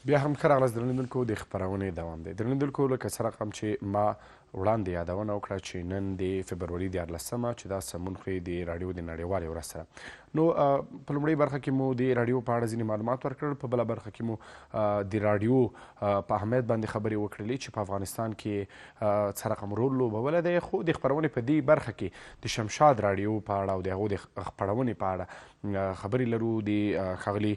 بیا هم ښه راغلاست درنلیدونکو د خپرونې دوام دی. درنلیدونکو لکه څه رقم چې ما وړاندې یادونه وکړه چې نن د فبروري 14مه چې دا سمون خوري د راډیو د نړیوالې ورځ سره. نو په لومړۍ برخه کې مو د راډیو په اړه ځینې معلومات ورکړل، په بله برخه کې مو د راډیو په اهمیت باندې خبرې وکړلې چې په افغانستان کې څه رقم رول لوبولی دی. خو د خپرونې په دې برخه کې د شمشاد راډیو په اړه او د هغو د خپرونې په اړه خبرې لرو د ښاغلي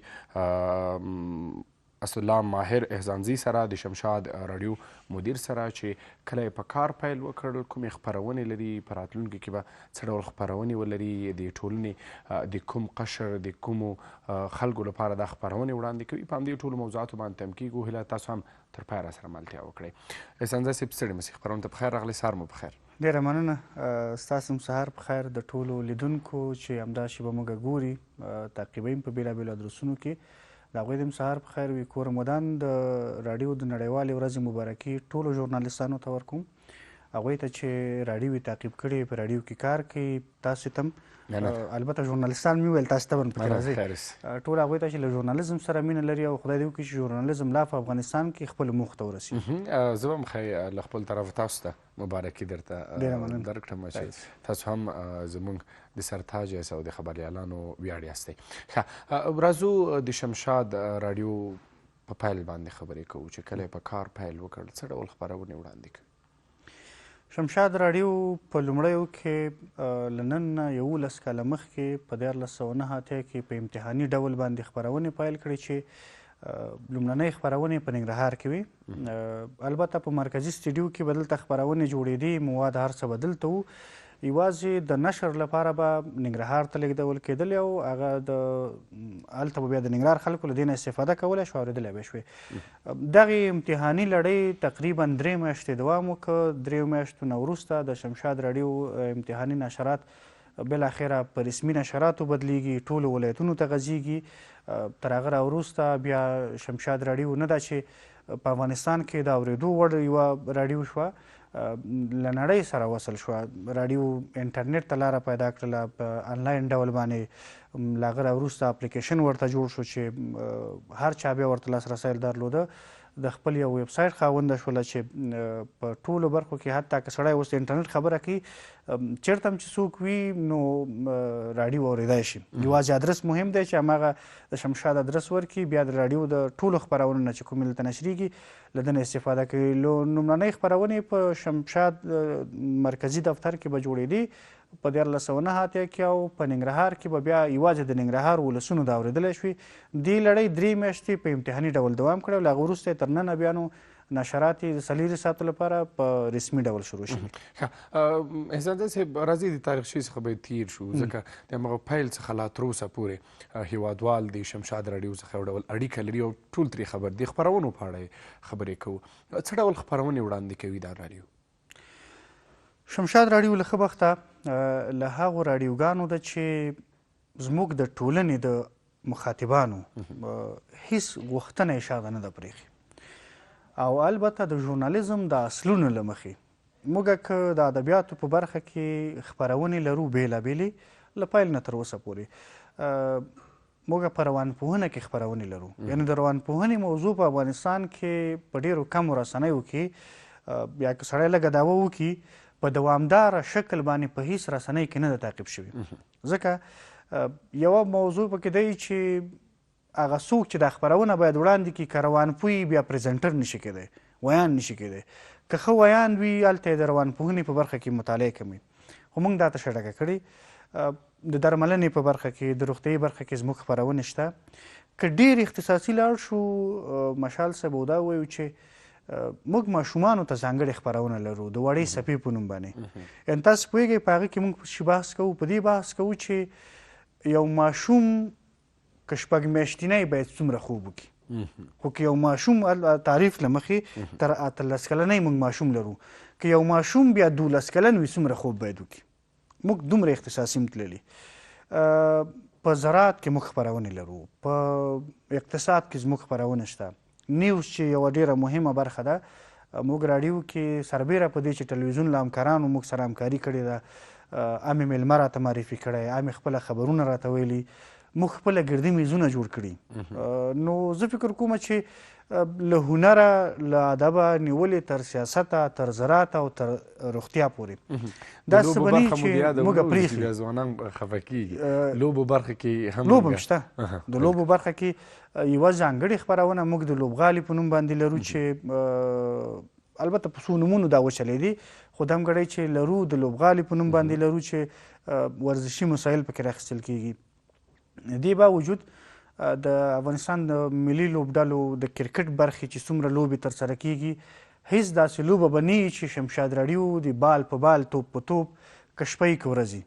اسدالله ماهر احزانزي سره، د شمشاد راډیو مدیر سره، چې کله یې په کار پیل وکړ، کومې خپرونې لري، په راتلونکي کې به څه ډول خپرونې ولري، د ټولنې د کوم قشر د کومو خلکو لپاره دا خپرونې وړاندې کوي. په همدې ټولو موضوعاتو باندې تم کېږو. هیله تاسو هم تر پایه راسره ملتیا وکړئ. احسانزی صاحب ستړي مسئ، خپرونې ته پخیر راغلی، سهار مو پخیر. ډېره مننه، ستاسو هم سهار په خیر. د ټولو لیدونکو چې همدا شیبه موږ ګوري، تعقیبوي په بېلابېلو ادرسونو کې، د هغوی د هم سهار په خیر وي. کور مدان د راډیو د نړیوالې ورځې مبارکي ټولو ژورنالیستانو ته ورکوم، هغوی ته چې راډیو یې تعقیب کړي، په راډیو کې کار کوي. تاسو ته هم البته ژورنالیستان مې وویل، تاسو ته به پکې راځئ، ټول هغوی ته چې له ژورنالیزم سره مینه لري، او خدای دې وکړي چې ژورنالیزم لا په افغانستان کې خپلو موخو ته ورسېږي. زه به هم ښایي له خپل طرفه تاسو ته مبارکي درته درکړم چې تاسو هم زموږ د سرتاج یاست او د خبریالانو ویاړ یاستئ. ښه، راځو د شمشاد راډیو په پیل باندې خبرې کوو چې کله یې په کار پیل وکړ، څه ډول خپرونې وړاندې کوي؟ شمشاد راډیو په لومړیو کې له نن نه 11 کاله مخکې په 1409 کې په امتحاني ډول باندې خپرونې پیل کړې چې لومړنۍ خپرونې په ننګرهار کې وي. البته په مرکزي سټډیو کې به دلته خپرونې جوړېدې، مواد هر څه به دلته وو، یوازې د نشر لپاره به ننګرهار ته لیږدول کېدلې، او هغه هلته به بیا د ننګرهار خلکو له دې نه استفاده کولی شو، اورېدلی به یې شوې. دغې امتحاني لړۍ تقریبا 3 میاشتې دوام وکړ. 3 میاشتو نه وروسته د شمشاد راډیو امتحاني نشرات بالاخره په رسمي نشراتو بدلیږي، ټولو ولایتونو ته غځېږي. تر هغه راوروسته بیا شمشاد راډیو نه ده چې په افغانستان کې د اورېدو وړ یوه راډیو شوه، له نړۍ سره وصل شوه. راډیو انټرنیټ ته لاره پیدا کړله، په آنلاین ډول باندې. له هغه راوروسته اپلیکیشن ورته جوړ شو چې هر چا بیا ورته لاسرسی درلوده. د خپل یو ویب سایټ خاونده شوله چې په ټولو برخو کې، حتی که سړی اوس د انټرنیټ خبره کوي، چېرته هم چې څوک وي نو راډیو اورېدی شي. یوازې ادرس مهم دی چې هماغه د شمشاد ادرس ورکړي، بیا د راډیو د ټولو خپرونو نه چې کومې دلته نشریږي له ده نه استفاده کوي. لومړنۍ خپرونې په شمشاد مرکزي دفتر کې به جوړېدې په 1409 کې، او په ننګرهار کې به بیا یوازې د ننګرهار ولسونو دا اورېدلی شوي. دې لړۍ 3 میاشتې په امتحاني ډول دوام کړی، او له هغه وروسته یې تر ننه بیا نو نشرات یې د 4 ساعتو لپاره په رسمي ډول شروع شي. احسانزی صاحب، راځئ د تاریخچې څخه باید تیر شو، ځکه د همغه پیل څخه لا تر اوسه پورې هیوادوال د شمشاد راډیو څخه یو ډول اړیکه لري او ټول ترې خبر دي. خپرونو په اړه خبرې کوو، څه ډول خپرونې وړاندې کوي دا راډیو؟ شمشاد راډیو له ښه بخته له هغو راډیوګانو ده چې زموږ د ټولنې د مخاطبانو هیڅ غوښتنه یې شاته نه ده پرېښې، او البته د ژورنالیزم د اصلونو له مخې موږ که د ادبیاتو په برخه کې خپرونې لرو بېلابېلې، له پیل نه تر اوسه پورې موږ په روانپوهنه کې خپرونې لرو. یعنې د روانپوهنې موضوع په افغانستان کې په ډېرو کمو رسنیو کې، یا که سړی لږه دعوه وکړي، په دوامداره شکل باندې په هیڅ رسنۍ کې نه ده تعقیب شوي. ځکه یوه موضوع پکې دی چې هغه څوک چې دا خپرونه باید وړاندې کړي، که روانپوی بیا پریزنټر نشي کېدی، ویان نشي کېدی. که ښه ویان وي، هلته یې د روانپوهنې په برخه کې مطالعه کوي. خو موږ دا تشه ډکه کړې. د درملنې په برخه کې، د روغتیایي برخه کې زموږ خپرونې شته. که ډېر اختصاصي لاړ شو، مشال صاحب دا وویل چې موږ ماشومانو ته ځانګړې خپرونه لرو د وړې څپې په نوم باندې. یعنې تاسو پوهېږئ په هغه کې موږ شي بحث کوو، په دې بحث کوو چې یو ماشوم که 6 میاشتنی باید څومره خوب وکړي. خو که یو ماشوم تعریف له مخې تر 18 کلنۍ موږ ماشوم لرو، که یو ماشوم بیا 12 کلن وي څومره خوب باید وکړي. موږ دومره اختصاصي متللي. په زراعت کې موږ خپرونې لرو، په اقتصاد کې زموږ خپرونه شته. نیوز چې یوه ډېره مهمه برخه ده، موږ راډیو کې سربیره په دې چې ټلویزیون له همکارانو موږ سره همکاري کړې ده، عامې میلمه راته معرفي کړی، عامې خپله خبرونه راته ویلي، موږ خپله ګردي میزونه جوړ کړي. نو زه فکر کوم چې له هنره له ادبه نیولې تر سیاسته تر زراعت او تر روغتیا پورې دا څه بني چې موږ پرېښي. ځوانان خفه کېږي لوبو برخه کې هم لوبه هم شته. د لوبو برخه کې یوه ځانګړې خپرونه موږ د لوبغالي په نوم باندې لرو چې البته په څو نومونو دا وچلېدي خو دا هم ګړی چې لرو د لوبغالي په نوم باندې لرو چې ورزشي مسایل پکې راخیستل کېږي. دې باوجود د افغانستان د ملي لوبډلو د کرکټ برخې چې څومره لوبې ترسره کېږي هیڅ داسې لوبه به نه وي چې شمشاد راډیو د بال په بال توپ په توپ که شپه یې که ورځي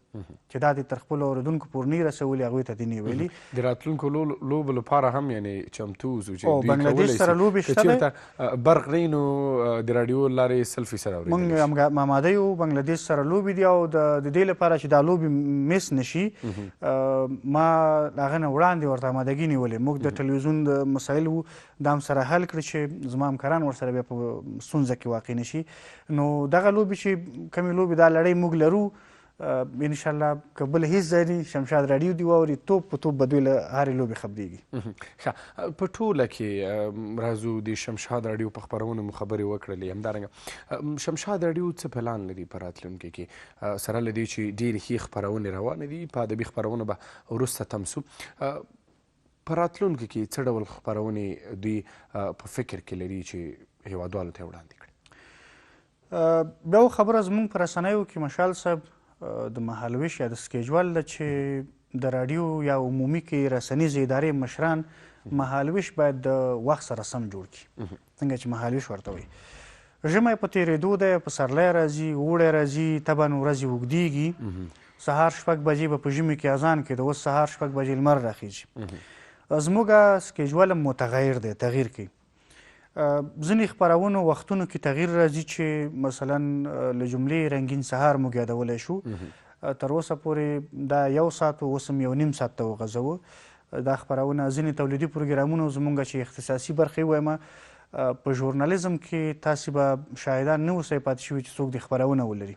چې دا دې تر خپلو اورېدونکو پورې نه رسولي هغوی ته دې نه ویلي. د راتلونکو لوبو لپاره هم یعنې چمتو اوسو چې دوی بنګلادیش سره لوبې شته دی. که چېرته برق نه وي نو د راډیو له لارې 100% اورېدلی موږ آماده یو. بنګلادیش سره لوبې دي او د دې لپاره چې دا لوبې مس نه شي ما هغه نه وړاندې ورته آمادګي نیولې. موږ د ټلویزیون د مسایل وو دا هم سره حل کړي چې زما همکاران ورسره بیا په ستونزه کې واقع نه شي. نو دغه لوبې چې کمې لوبې دا لړۍ موږ لرو انشاءالله که بل هیڅ ځای نه شمشاد راډیو دې واوري توپ په توپ به دوی له هرې لوبې خبرېږي. ښه په ټوله کې راځو د شمشاد راډیو په خپرونو مو خبرې وکړلې. همدارنګه شمشاد راډیو څه پلان لري په راتلونکي کې سره له دې چې ډېرې ښې خپرونې روانې دي په ادبي خپرونو به وروسته تم سو په راتلونکي کې څه ډول خپرونې دوی په فکر کې لري چې هیوادوالو ته یې وړاندې کړي؟ بیا خبره زموږ په رسنیو کې مشال صاحب د مهالویش یا د سکیجول ده چې د راډیو یا عمومي کې رسنیزې ادارې مشران مهالویش باید د وخت سره سم جوړ کړي. څنګه چې مهالویش ورته وایي ژمی په تېرېدو دی پسرلی راځي اوړی راځي طبعا ورځې اوږدېږي سهار 6 بجې به په ژمي کې اذان کېده اوس سهار 6 بجې لمر راخیږي. زموږ سکیجول متغیر دی تغییر کوي. ځینې خپرونو وختونو کې تغییر راځي چې مثلا له جملې رنګین سهار موږ یادولی شو تر اوسه پورې دا 1 ساعت اوس هم 1.5 ساعت ته وغځوو. دا خپرونه ځینې تولیدي پروګرامونو زموږ چې اختصاصي برخې وایم په ژورنالیزم کې تاسې به شاهدان نه اوسئ پاتې شوي چې څوک دې خپرونه ولري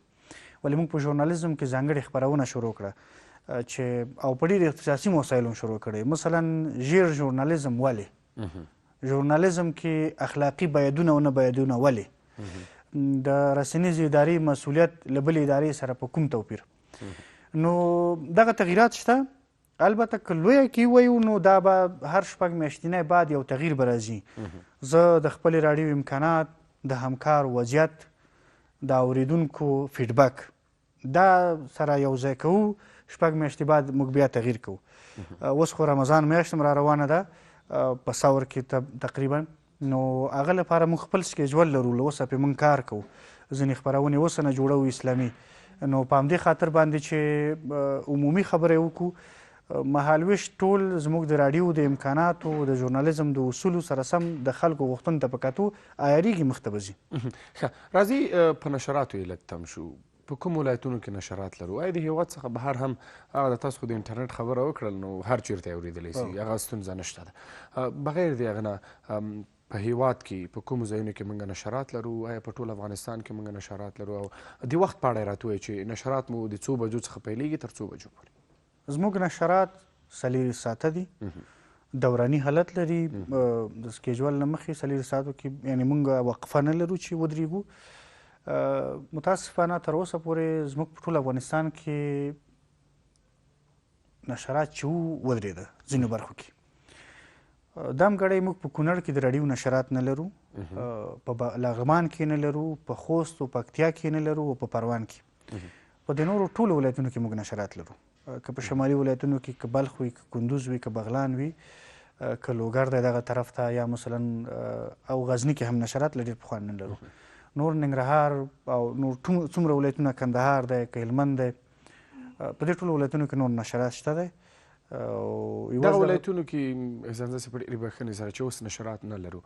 ولې موږ په ژورنالیزم کې ځانګړې خپرونه شروع کړه چې او په ډېرو اختصاصي مسایلو شروع کړی. مثلا ژیر ژورنالیزم ولې ژورنالیزم کې اخلاقي باید او نه بایدونه ولې د رسنیزې ادارې مسؤلیت له بلې ادارې سره په کوم توپیر. نو دغه تغییرات شته. البته که لویه کې وایو نو دا به هر 6 میاشتنی بعد یو تغییر به راځي. زه د خپلې راډیو امکانات د همکار وضعیت د اورېدونکو فیډبک دا سره یو ځای کوو 6 میاشتې بعد موږ بیا تغییر کوو. اوس خو رمضان میاشت هم را روانه ده په ساور کې تقریبا نو هغه لپاره موږ خپل سکیجول لرو له اوسه پرې موږ کار کوو. ځینې خپرونې اوسه نه جوړوو اسلامي نو په همدې خاطر باندې چې عمومي خبرې وکړو مهالویش ټول زموږ د راډیو د امکاناتو د ژورنالیزم د اصولو سره سم د خلکو غوښتنو ته په کتو عیارېږي مخ ته به ځي. ښه راځئ په نشراتو یې لږ تم شو. په کوم ولایتونو کې نشرات لرو؟ آیا د هېواد څخه بهر هم هغه د تاسو خو د انټرنټ خبره وکړل نو هر چېرته یې اورېدلی سي هغه ستونزه نشته ده. بغیر د هغه نه په هېواد کې په کومو ځایونو کې موږ نشرات لرو؟ آیا په ټول افغانستان کې موږ نشرات لرو؟ او د وخت په اړه یې راته ووایئ چې نشرات مو د څو بجو څخه پیلېږي تر څو بجو پورې؟ زموږ نشرات 4 ساعته دي دوراني حالت لري. د سکیجول نه مخکې 4 ساعتو کې یعنې موږ وقفه نه لرو چې ودرېږو. متاسفانه تر اوسه پورې زموږ په ټول افغانستان کې نشرات چې ودرېده ځینو برخو کې. دا هم ګړی موږ په کونړ کې د راډیو نشرات نه لرو په لغمان کې نه لرو په خوست او پکتیا کې نه لرو او په پروان کې. په د نورو ټولو ولایتونو کې موږ نشرات لرو. که په شمالي ولایتونو کې که بلخ وي که کندوز وي که بغلان وي که لوګر دی دغه طرف ته یا مثلا او غزني کې هم نشرات له ډېر پخوا نه لرو. نور ننګرهار او نور څومره ولایتونه کندهار دی که هلمند دی په دې ټولو ولایتونو کې نور نشرات شته دی. دغه ولایتونو کې احسان داسې په ډېرې بښنې سره چې اوس نشرات نه لرو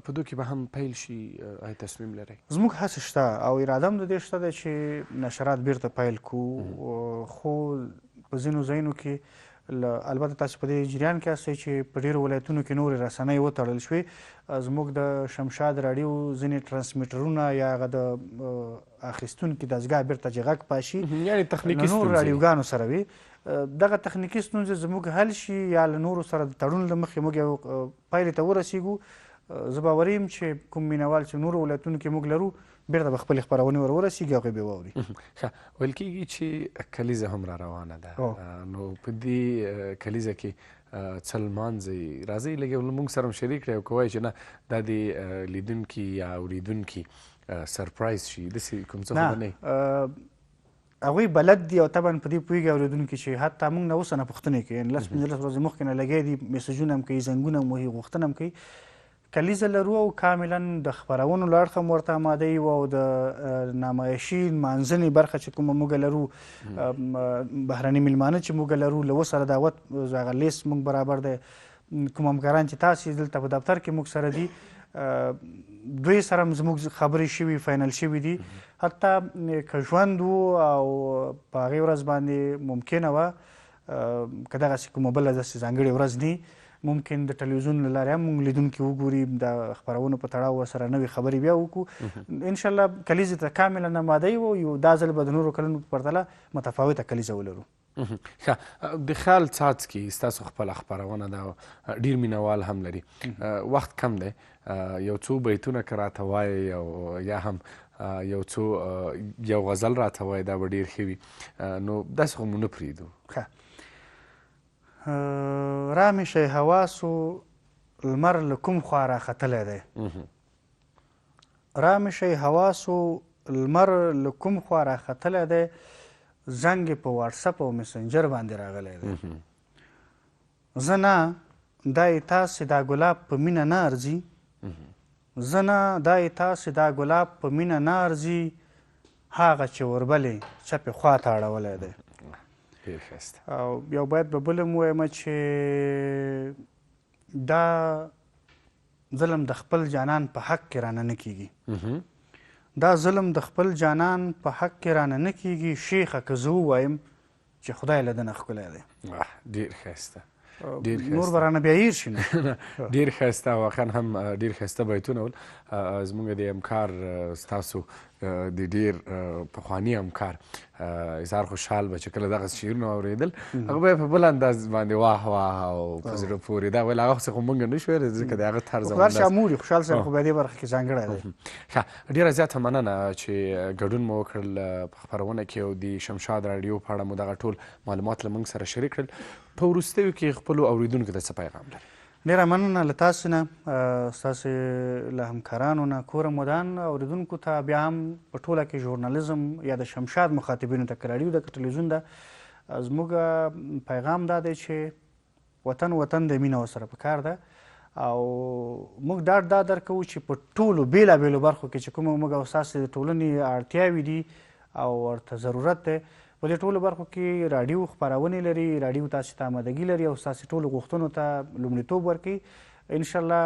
په دو کې به هم پیل شي آیا تصمیم لرئ؟ زموږ هڅې شته او اراده هم د دې شته ده چې نشرات بیرته پیل کړو خو په ځینو ځایونو کې البته تاسو په دې جریان کې یاستئ چې په ډېرو ولایتونو کې نورې رسنۍ وتړل شوې. زموږ د شمشاد راډیو ځینې ټرانسمیټرونه یا هغه د اخیستونکي دستګاه بیرته چې غږ پاشي یعنې تخنیکي نور راډیوګانو سره وي دغه تخنیکي ستونزې زموږ حل شي یا له نورو سره د تړون له مخې موږ یو پایلې ته ورسیږو، زه باوري یم چې کوم مینوال چې نورو ولایتونو کې موږ لرو بیرته به خپلې خپرونې ور ورسیږي او هغوی به واوري. ښه، ویل کېږي چې کلیزه هم را روانه ده، نو په دې کلیزه کې څه لمانځئ؟ راځئ لږ یو موږ سره هم شریک کړئ او که وایي چې نه دا د لیدونکي یا اورېدونکي سرپرایز شي، داسې کوم څه خو به نه هغوی بلد دي او طبعا په دې پوهېږي اورېدونکي چې حتی موږ نه اوس نه پوښتنې کوي، 15 ورځې مخکې نه لګیا دي، میسجونه هم کوي، زنګونه هم وهي، غوښتنه هم کوي. کلیزه لرو او کاملا د خپرونو له اړخه هم ورته اماده یو او د نمایشي لمانځنې برخه چې کومه موږ لرو، بهرني میلمانه چې موږ لرو، له ورسره دعوت هغه لیست موږ برابر دی. کوم همکاران چې تاسې دلته په دفتر کې موږ سره دي، دوی سره هم زموږ خبرې شوي، فاینل شوي دي. حتی که ژوند و او په هغې ورځ باندې ممکنه وه که دغسې کومه بله داسې ځانګړې ورځ نه، ممکن د ټلویزیون له لارې هم موږ لیدونکي وګوري، د خپرونو په تړاو ورسره نوې خبرې بیا وکړو. انشاءالله کلیزې ته کاملا اماده یو، دا ځل به د نورو کلونو په پرتله متفاوته کلیزه ولرو. ښه، د خیال څاڅکي ستاسو خپله خپرونه ده، ډېر مینوال هم لري، وخت کم دی، یو څو بیتونه که راته وایئ او یا هم یو غزل راته وایئ دا به ډېر ښه وي، نو داسې خو مو نه پرېږدو. را مې شی حواسو لمر له کوم خوا راختلی دی، را مې شی حواسو لمر له کوم خوا راختلی دی، زنګ یې په واټسپ او مسنجر باندې راغلی دی. زه نه دا یې تاسې دا ګلاب په مینه نه ارځي، زه نه دا یې تاسې دا ګلاب په مینه نه ارځي، هغه چې وربلې چپې خوا ته اړولی دی. او یو باید به بل هم ووایم چې دا ظلم د خپل جانان په حق کې رانه نه کیږي، دا ظلم د خپل جانان په حق کې رانه نه کیږي، شیخه که زه ووایم چې خدای له ده نه ښکلی دی. ډېر ښایسته، نور به رانه بیا هیر شي. ډېر ښایسته، واقعا هم ډېر ښایسته بیتونه ول. زموږ د همکار ستاسو د ډېر پخواني همکار اظهار خوشحال به چې کله دغه شعرونه اورېدل هغه به یې په بل انداز باندې واه واه او په زړه پورې دا ویل، هغه څه خو موږ نه شو ویلی ځکه د هغه طرز او انداز شاموري خوشحال صاحب خو بیا دې برخه کې ځانګړی دی. ښه، ډېره زیاته مننه چې ګډون مو وکړل په خپرونه کې او د شمشاد راډیو په اړه مو دغه ټول معلومات له موږ سره شریک کړل. په وروستیو کې خپلو اورېدونکو ته څه پیغام لرئ؟ ډېره مننه له تاسو نه، ستاسې له همکارانو نه، کوره مدان اورېدونکو ته، بیا هم په ټوله کې ژورنالیزم یا د شمشاد مخاطبینو ته، که راډیو ده که ټلویزیون ده، زموږ پیغام دا دی چې وطن د مینه ورسره پکار ده او موږ ډاډ دا درکوو چې په ټولو بېلابېلو برخو کې چې کومه موږ او ستاسې د ټولنې اړتیاوې دي او ورته ضرورت دی، په دې ټولو برخو کې راډیو خپرونې لري، راډیو تاسې ته آمادګي لري او ستاسې ټولو غوښتنو ته لومړیتوب ورکوي. انشاءالله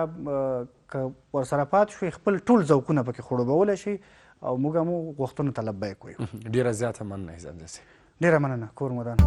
که ورسره پاتې شوي خپل ټول ذوقونه پکې خړوبولی شي او موږ هم غوښتنو ته لبیک وایو. ډېره زیاته مننه عزت. ډېره مننه کور مدان.